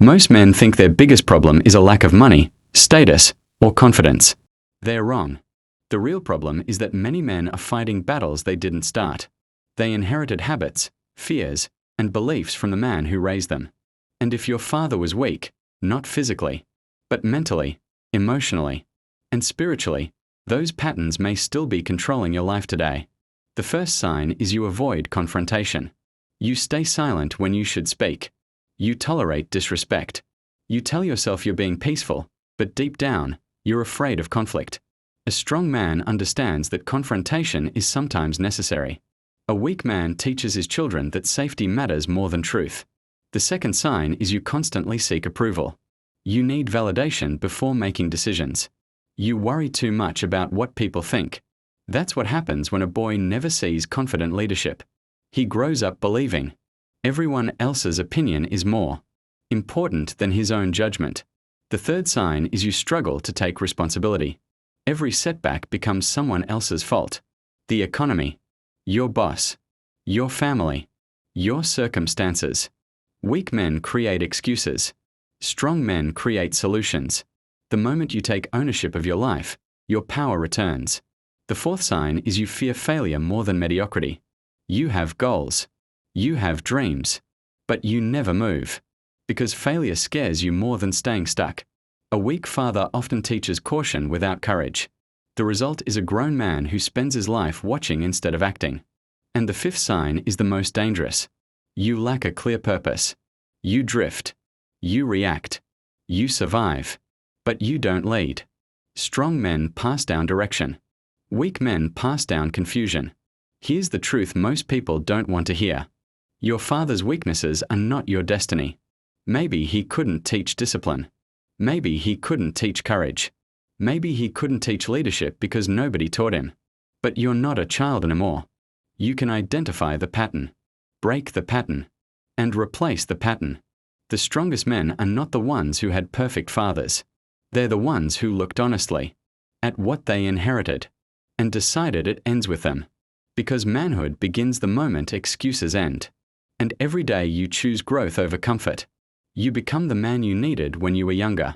Most men think their biggest problem is a lack of money, status, or confidence. They're wrong. The real problem is that many men are fighting battles they didn't start. They inherited habits, fears, and beliefs from the man who raised them. And if your father was weak, not physically, but mentally, emotionally, and spiritually, those patterns may still be controlling your life today. The first sign is you avoid confrontation. You stay silent when you should speak. You tolerate disrespect. You tell yourself you're being peaceful, but deep down, you're afraid of conflict. A strong man understands that confrontation is sometimes necessary. A weak man teaches his children that safety matters more than truth. The second sign is you constantly seek approval. You need validation before making decisions. You worry too much about what people think. That's what happens when a boy never sees confident leadership. He grows up believing everyone else's opinion is more important than his own judgment. The third sign is you struggle to take responsibility. Every setback becomes someone else's fault. The economy, your boss, your family, your circumstances. Weak men create excuses. Strong men create solutions. The moment you take ownership of your life, your power returns. The fourth sign is you fear failure more than mediocrity. You have goals. You have dreams. But you never move. Because failure scares you more than staying stuck. A weak father often teaches caution without courage. The result is a grown man who spends his life watching instead of acting. And the fifth sign is the most dangerous. You lack a clear purpose. You drift. You react. You survive. But you don't lead. Strong men pass down direction. Weak men pass down confusion. Here's the truth most people don't want to hear. Your father's weaknesses are not your destiny. Maybe he couldn't teach discipline. Maybe he couldn't teach courage. Maybe he couldn't teach leadership because nobody taught him. But you're not a child anymore. You can identify the pattern, break the pattern, and replace the pattern. The strongest men are not the ones who had perfect fathers. They're the ones who looked honestly at what they inherited and decided it ends with them. Because manhood begins the moment excuses end. And every day you choose growth over comfort. You become the man you needed when you were younger.